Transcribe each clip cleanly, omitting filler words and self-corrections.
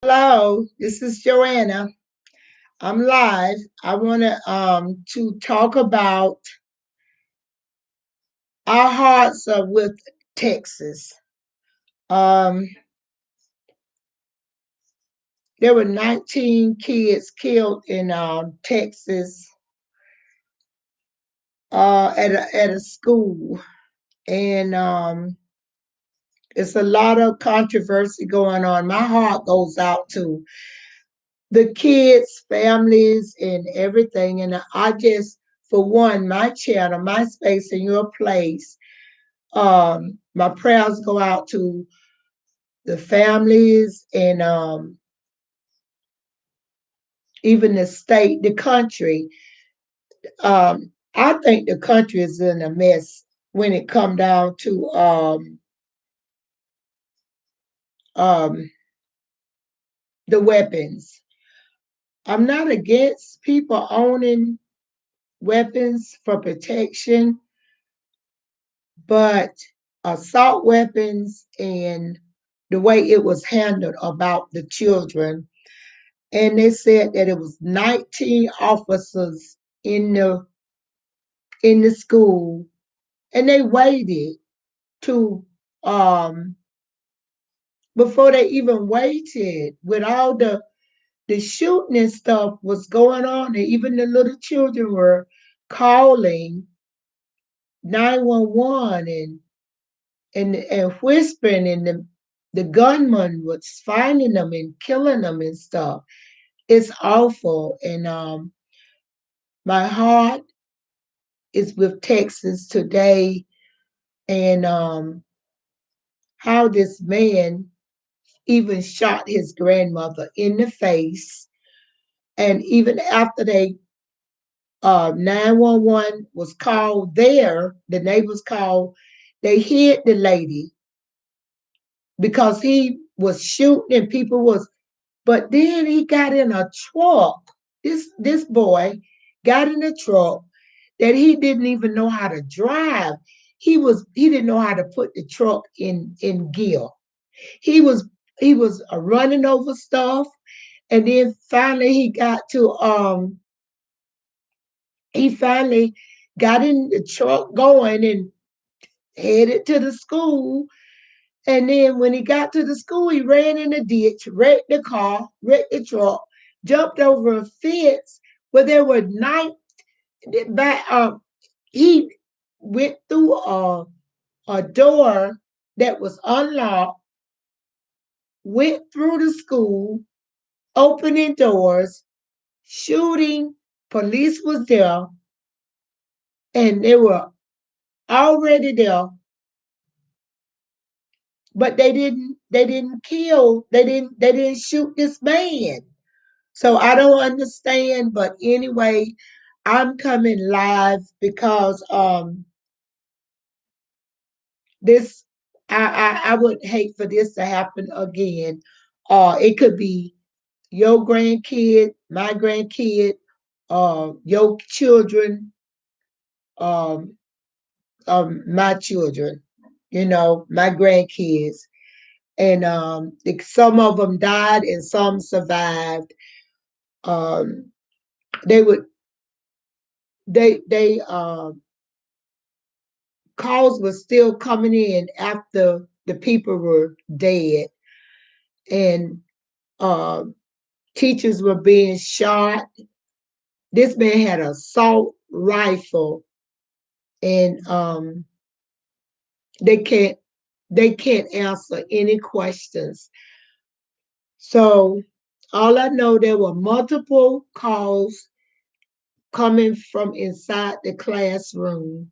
Hello, this is Joanna. I'm live. I want to talk about our hearts are with Texas. Um, there were 19 kids killed in Texas at a school, and it's a lot of controversy going on. My heart goes out to the kids, families, and everything. And I just, for one, my channel, my space, in your place. My prayers go out to the families and even the state, the country. I think the country is in a mess when it come down to um, the weapons. I'm not against people owning weapons for protection, but assault weapons and the way it was handled about the children. And they said that it was 19 officers in the school, and they waited to um before they even waited with all the shooting and stuff was going on, and even the little children were calling 911 and whispering, and the gunman was finding them and killing them and stuff. It's awful, and my heart is with Texas today, and how this man even shot his grandmother in the face. And even after 911 was called there, the neighbors called, they hid the lady because he was shooting and people was, but then he got in a truck. This boy got in a truck that he didn't even know how to drive. He didn't know how to put the truck in gear. He was he was running over stuff, and then finally he finally got in the truck going and headed to the school. And then when he got to the school, he ran in the ditch, wrecked the car, wrecked the truck, jumped over a fence where there were nine. He went through a door that was unlocked, went through the school, opening doors, shooting. Police was there, and they were already there, but they didn't shoot this man. So I don't understand. But anyway, I'm coming live because this I would hate for this to happen again. It could be your grandkid, my grandkid, your children, um, my children, my grandkids. And some of them died and some survived. Um, they would they calls were still coming in after the people were dead, and uh, teachers were being shot. This man had an assault rifle, and they can't they can't answer any questions. So all I know, there were multiple calls coming from inside the classroom,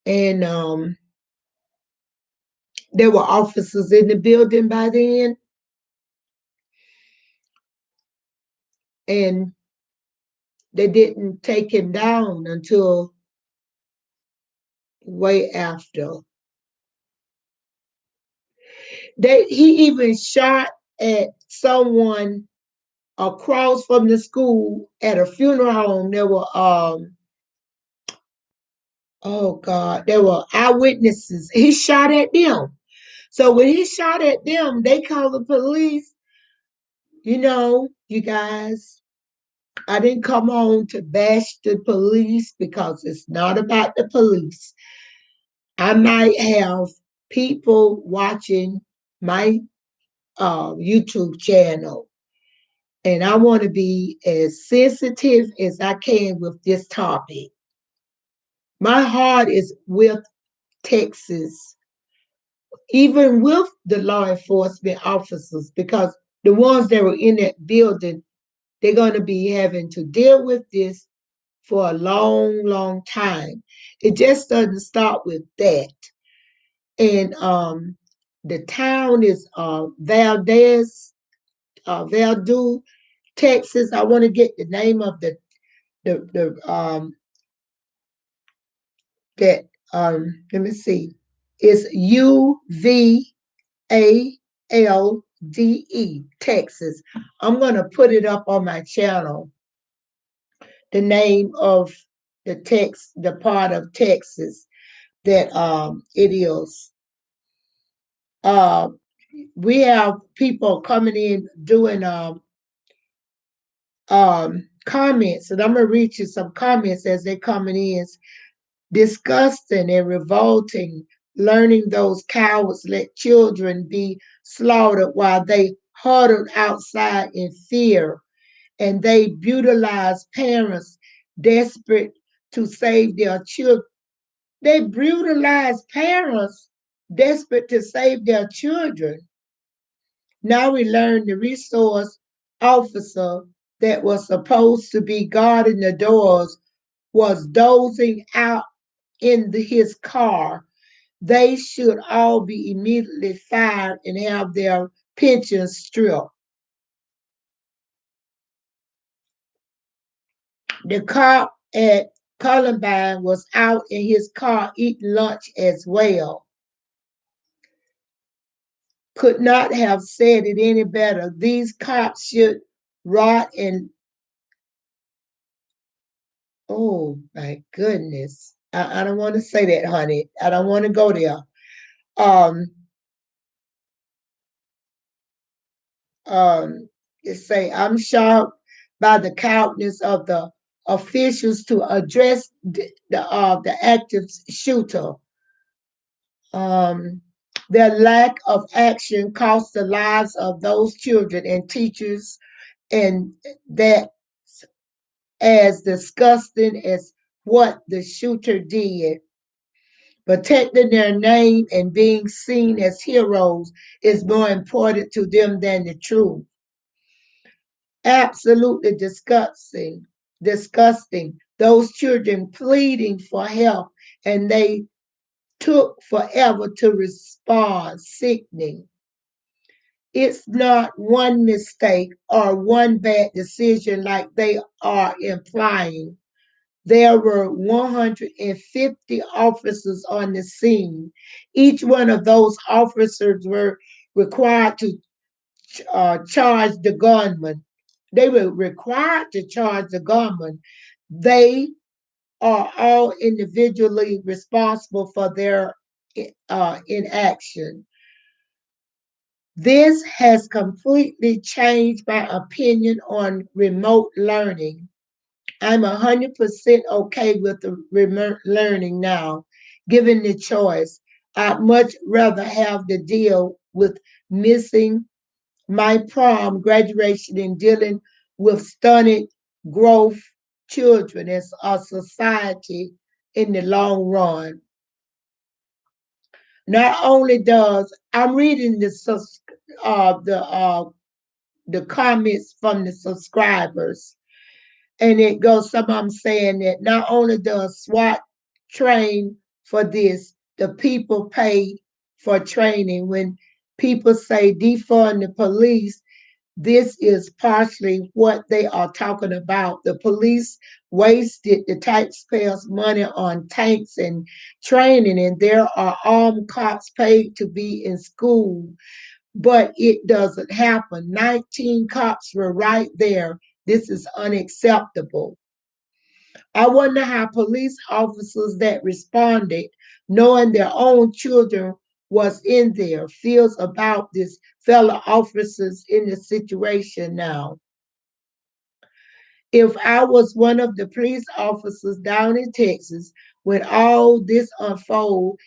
and there were officers in the building by then, and they didn't take him down until way after. He even shot at someone across from the school at a funeral home. There were oh God, there were eyewitnesses. He shot at them. So when he shot at them, they called the police. You guys, I didn't come on to bash the police because it's not about the police. I might have people watching my YouTube channel, and I want to be as sensitive as I can with this topic. My heart is with Texas, even with the law enforcement officers, because the ones that were in that building, they're going to be having to deal with this for a long, long time. It just doesn't start with that. And the town is Valdu, Texas. I want to get the name of the that let me see. It's UVALDE, Texas. I'm gonna put it up on my channel. The name of the part of Texas that it is. Uh, we have people coming in doing comments, and I'm gonna read you some comments as they're coming in. Disgusting and revolting, learning those cowards let children be slaughtered while they huddled outside in fear, and they brutalize parents desperate to save their children. They brutalize parents desperate to save their children. Now we learn the resource officer that was supposed to be guarding the doors was dozing out in his car. They should all be immediately fired and have their pensions stripped. The cop at Columbine was out in his car eating lunch as well. Could not have said it any better. These cops should rot in. Oh my goodness. I don't want to say that, honey. I don't want to go there. Um, it say, I'm shocked by the cowardice of the officials to address the active shooter. Um, their lack of action cost the lives of those children and teachers, and that as disgusting as what the shooter did. Protecting their name and being seen as heroes is more important to them than the truth. Absolutely disgusting. Disgusting. Those children pleading for help, and they took forever to respond. Sickening. It's not one mistake or one bad decision like they are implying. There were 150 officers on the scene. Each one of those officers were required to charge the gunman. They were required to charge the gunman. They are all individually responsible for their inaction. This has completely changed my opinion on remote learning. I'm 100% okay with the remote learning now, given the choice. I'd much rather have the deal with missing my prom graduation and dealing with stunted growth children as a society in the long run. Not only does I'm reading the the comments from the subscribers, and it goes. Some of them saying that not only does SWAT train for this, the people pay for training. When people say defund the police, this is partially what they are talking about. The police wasted the taxpayers' money on tanks and training, and there are armed cops paid to be in school, but it doesn't happen. 19 cops were right there. This is unacceptable. I wonder how police officers that responded, knowing their own children was in there feels about this fellow officers in the situation now. If I was one of the police officers down in Texas when all this unfolded,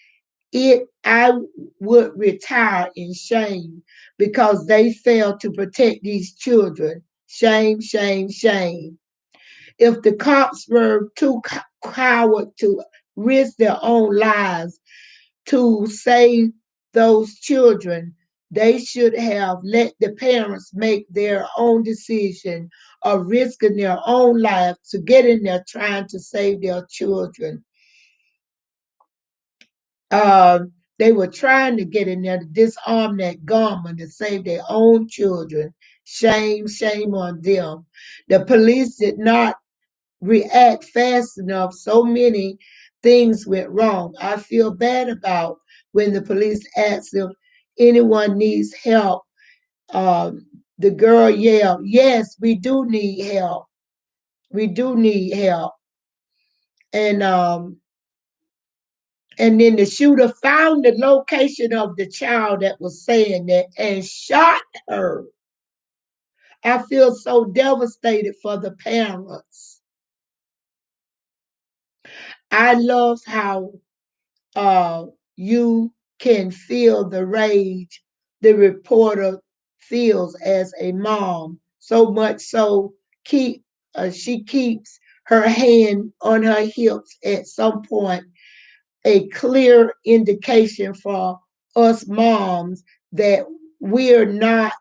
I would retire in shame because they failed to protect these children. Shame, shame, shame. If the cops were too coward to risk their own lives to save those children, they should have let the parents make their own decision of risking their own lives to get in there trying to save their children. They were trying to get in there to disarm that gunman to save their own children. Shame, shame on them. The police did not react fast enough. So many things went wrong. I feel bad about when the police asked if anyone needs help. The girl yelled, "Yes, we do need help. We do need help." And and then the shooter found the location of the child that was saying that and shot her. I feel so devastated for the parents. I love how uh, you can feel the rage the reporter feels as a mom. So much so, she keeps her hand on her hips at some point, a clear indication for us moms that we're not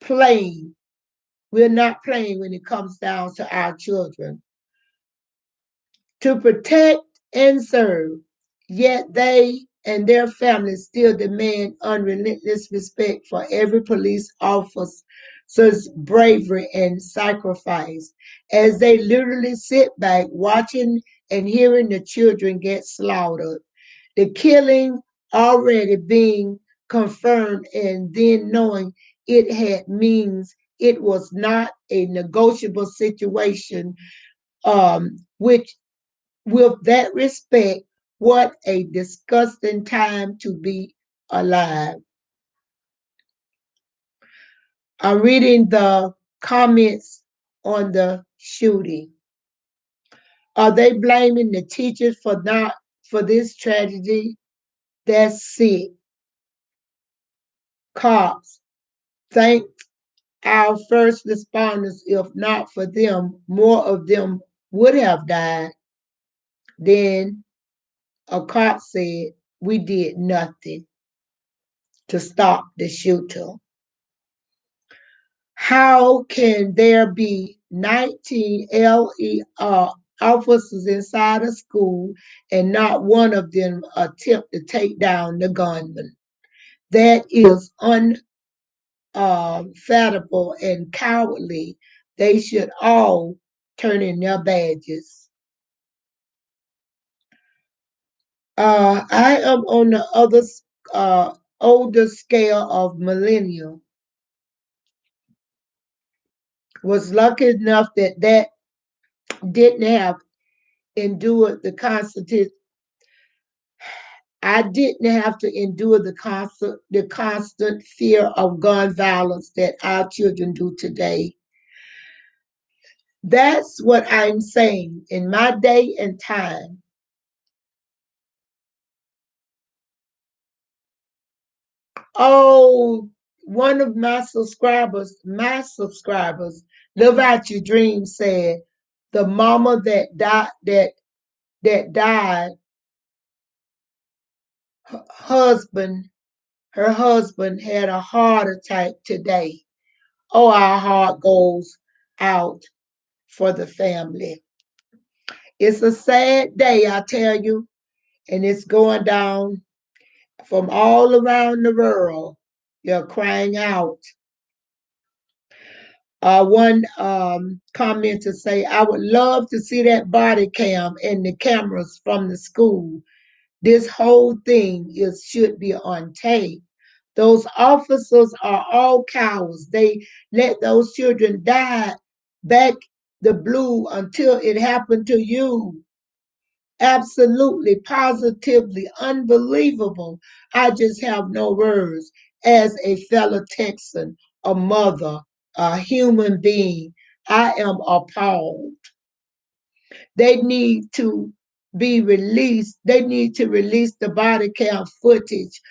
playing. We're not playing when it comes down to our children. To protect and serve, yet they and their families still demand unrelentless respect for every police officer's bravery and sacrifice as they literally sit back watching and hearing the children get slaughtered. The killing already being confirmed and then knowing it had means it was not a negotiable situation, which with that respect, what a disgusting time to be alive. I'm reading the comments on the shooting. Are they blaming the teachers for not for this tragedy? That's sick. Cops, thank our first responders. If not for them, more of them would have died. Then a cop said, "We did nothing to stop the shooter." How can there be 19 officers inside a school and not one of them attempt to take down the gunman? That is unfathomable and cowardly. They should all turn in their badges. I am on the other older scale of millennial. Was lucky enough that didn't have endured the constant. I didn't have to endure the constant fear of gun violence that our children do today. That's what I'm saying. In my day and time, oh, one of my subscribers, Live Out Your Dream said the mama that died, her husband, her husband had a heart attack today. Oh, our heart goes out for the family. It's a sad day, I tell you, and it's going down from all around the world. You're crying out. One commenter say, "I would love to see that body cam and the cameras from the school. This whole thing should be on tape. Those officers are all cowards. They let those children die back the blue until it happened to you. Absolutely, positively, unbelievable. I just have no words. As a fellow Texan, a mother, a human being, I am appalled. They need to be released. They need to release the body cam footage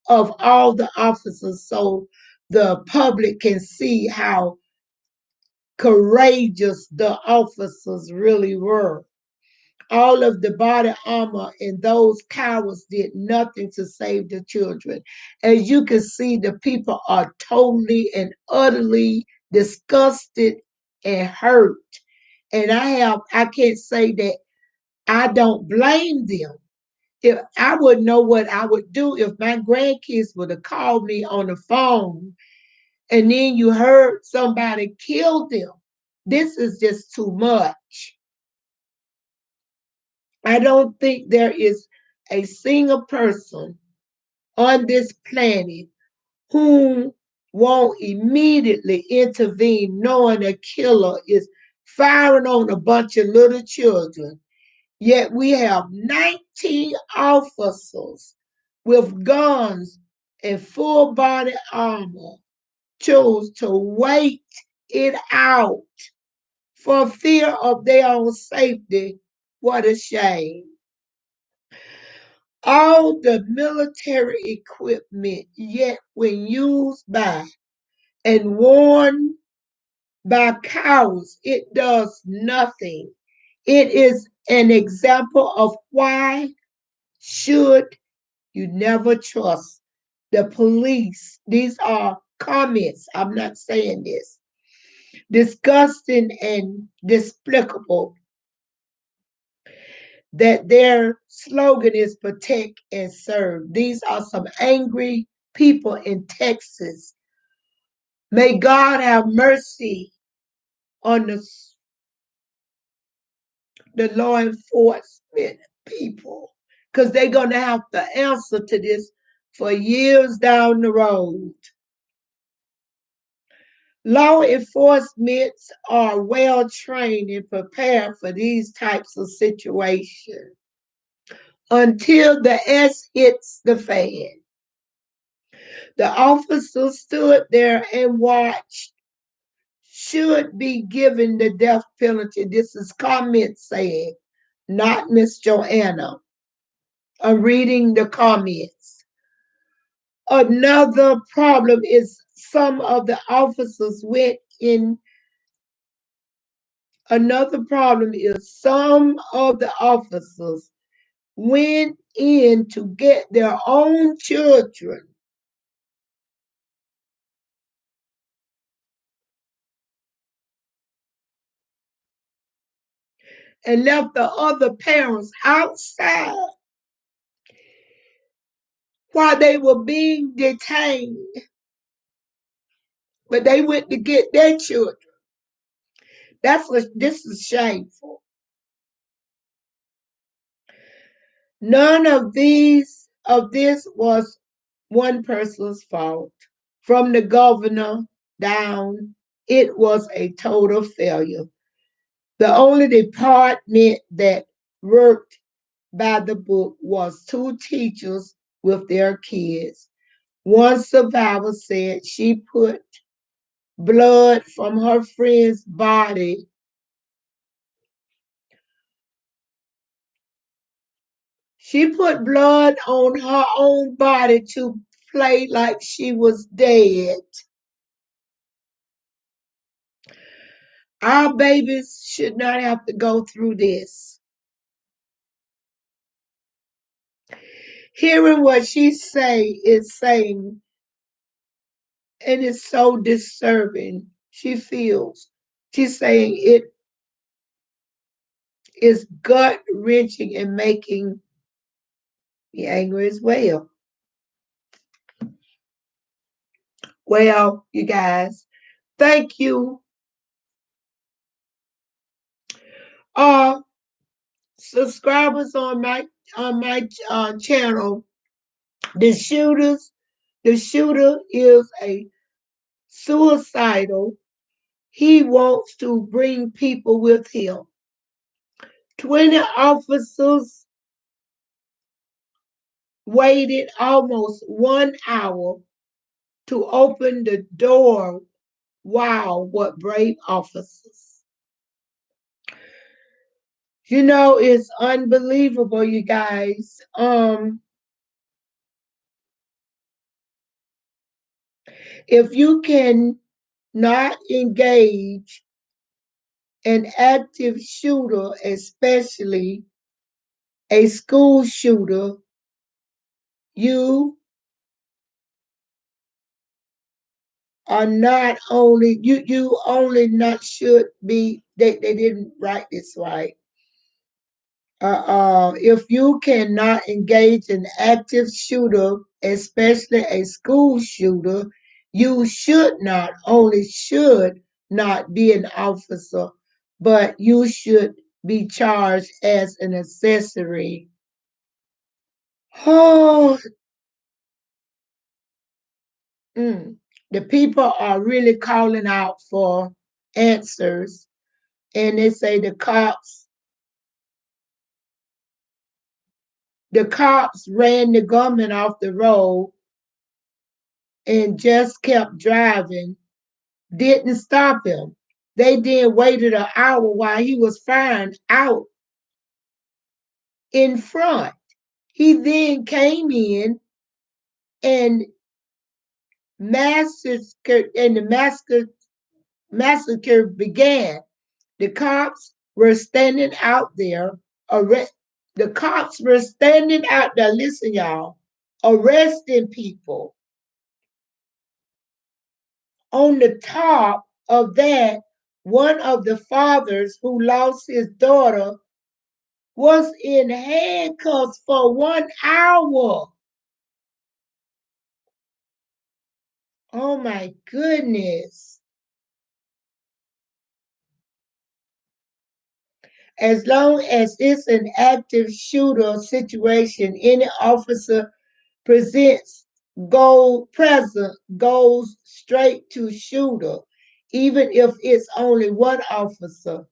of all the officers so the public can see how courageous the officers really were. All of the body armor and those cowards did nothing to save the children. As you can see, the people are totally and utterly disgusted and hurt. And I can't say that I don't blame them. If I would know what I would do if my grandkids would have called me on the phone and then you heard somebody kill them. This is just too much. I don't think there is a single person on this planet who won't immediately intervene knowing a killer is firing on a bunch of little children. Yet we have 19 officers with guns and full body armor chose to wait it out for fear of their own safety. What a shame. All the military equipment, yet when used by and worn by cowards, it does nothing. It is an example of why should you never trust the police. These are comments. I'm not saying this. Disgusting and despicable that their slogan is protect and serve. These are some angry people in Texas. May God have mercy on the law enforcement people because they're going to have to answer to this for years down the road. Law enforcement are well trained and prepared for these types of situations until the S hits the fan. The officer stood there and watched. Should be given the death penalty. This is comments saying, not Miss Joanna. I'm reading the comments. Another problem is some of the officers went in. Another problem is some of the officers went in to get their own children and left the other parents outside while they were being detained. But they went to get their children. This is shameful. None of this was one person's fault. From the governor down, it was a total failure. The only department that worked by the book was two teachers with their kids. One survivor said she put blood from her friend's body. She put blood on her own body to play like she was dead. Our babies should not have to go through this. Hearing what she is saying, and it's so disturbing. She feels. She's saying it is gut wrenching and making me angry as well. Well, you guys, thank you. Subscribers on my channel. The the shooter is a suicidal. He wants to bring people with him 20 officers waited almost 1 hour to open the door. Wow, what brave officers. It's unbelievable, you guys. If you can not engage an active shooter, especially a school shooter, you are not only you only not should be they didn't write this right. If you cannot engage an active shooter, especially a school shooter, you should not only should not be an officer, but you should be charged as an accessory. Oh, the people are really calling out for answers, and they say the cops ran the gunman off the road and just kept driving, didn't stop him. They then waited an hour while he was firing out in front. He then came in and massacre and the massacre began. The cops were standing out there. The cops were standing out there. Listen, y'all, arresting people. On the top of that, one of the fathers who lost his daughter was in handcuffs for 1 hour. Oh my goodness. As long as it's an active shooter situation, any officer presents present goes straight to shooter, even if it's only one officer.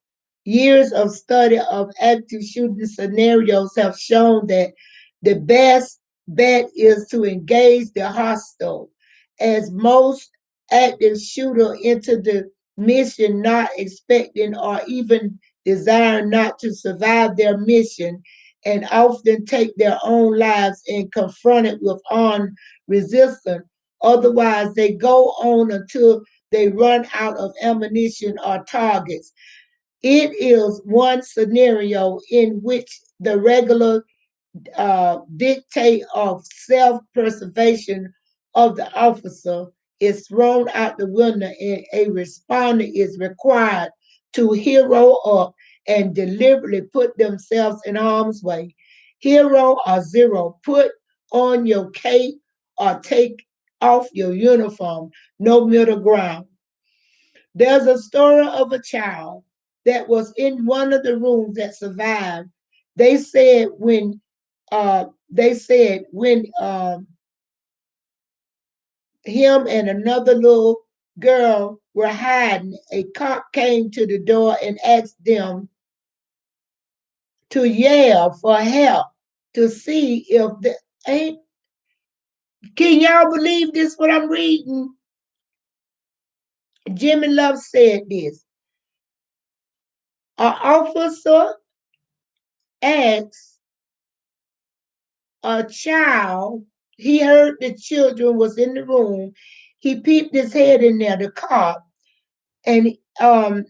Years of study of active shooting scenarios have shown that the best bet is to engage the hostile, as most active shooter enter the mission not expecting or even desiring not to survive their mission, and often take their own lives and confront it with armed resistance. Otherwise, they go on until they run out of ammunition or targets. It is one scenario in which the regular dictate of self-preservation of the officer is thrown out the window, and a respondent is required to hero up and deliberately put themselves in harm's way. Hero or zero, put on your cape or take off your uniform, no middle ground. There's a story of a child that was in one of the rooms that survived. They said when him and another little girl were hiding, a cop came to the door and asked them to yell for help to see if the ain't. Can y'all believe this? What I'm reading? Jimmy Love said this. An officer asked a child. He heard the children was in the room. He peeped his head in there, the cop, and um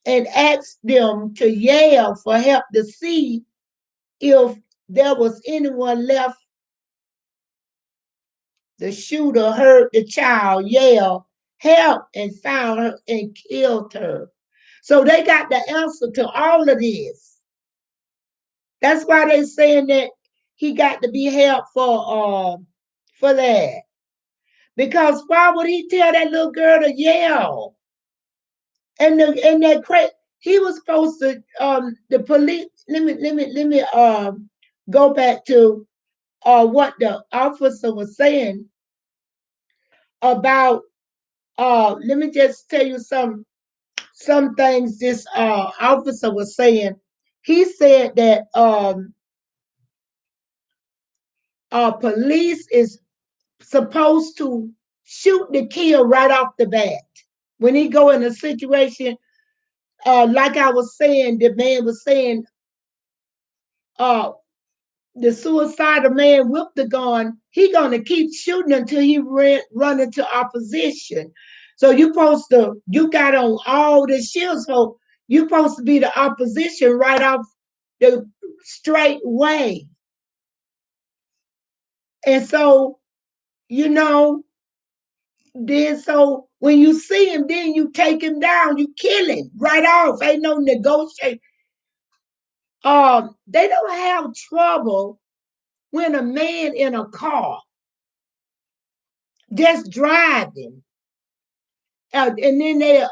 and asked them to yell for help to see if there was anyone left. The shooter heard the child yell help and found her and killed her. So they got the answer to all of this. That's why they saying that he got to be held for that. Because why would he tell that little girl to yell? And that he was supposed to the police. Let me go back to what the officer was saying about let me just tell you some things this officer was saying he said that police is supposed to shoot the kill right off the bat. When he go in a situation, like I was saying, the man was saying, uh, the suicidal man with the gun, he gonna keep shooting until he run into opposition. So you got on all the shields, so you supposed to be the opposition right off the straight way. And so, you know, then so when you see him, then you take him down, you kill him right off. Ain't no negotiate. They don't have trouble when a man in a car just driving, and then they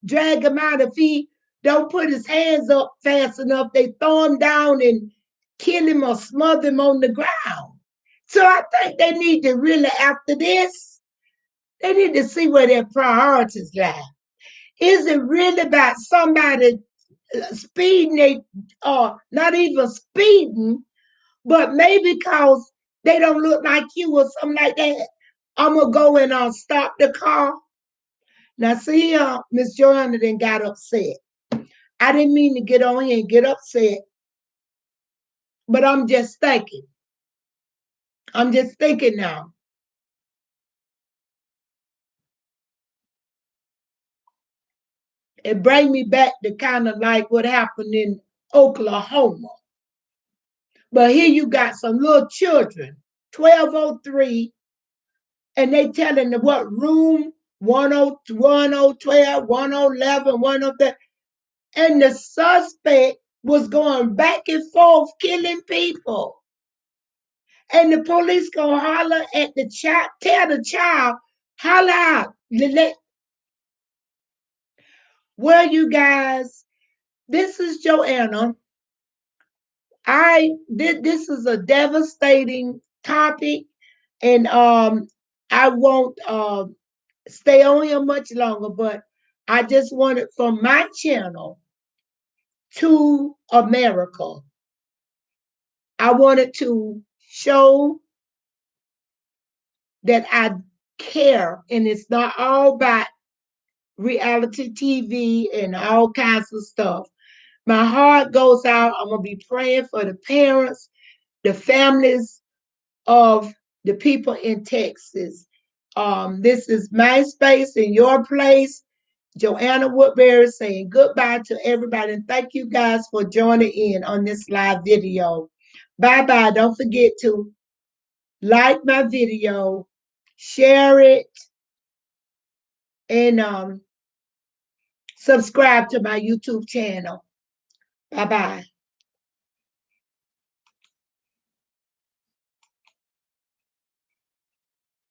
drag him out. If he don't put his hands up fast enough, they throw him down and kill him or smother him on the ground. So I think they need to really, after this, they need to see where their priorities lie. Is it really about somebody speeding, not even speeding, but maybe because they don't look like you or something like that? I'm gonna go and stop the car. Now, see, Miss Joanna then got upset. I didn't mean to get on here and get upset, but I'm just thinking. I'm just thinking now. It brings me back to kind of like what happened in Oklahoma. But here you got some little children, 1203, and they telling them what room 101, 012, 1011, 103. And the suspect was going back and forth killing people. And the police gonna holler at the child, tell the child, holler out. Well, you guys, this is Joanna. This is a devastating topic, and I won't stay on here much longer, but I just wanted from my channel to America. I wanted to show that I care, and it's not all about reality TV and all kinds of stuff. My heart goes out. I'm going to be praying for the parents, the families of the people in Texas. This is my space and your place. Joanna Woodbury saying goodbye to everybody. And thank you guys for joining in on this live video. Bye-bye. Don't forget to like my video, share it, and subscribe to my YouTube channel. Bye-bye.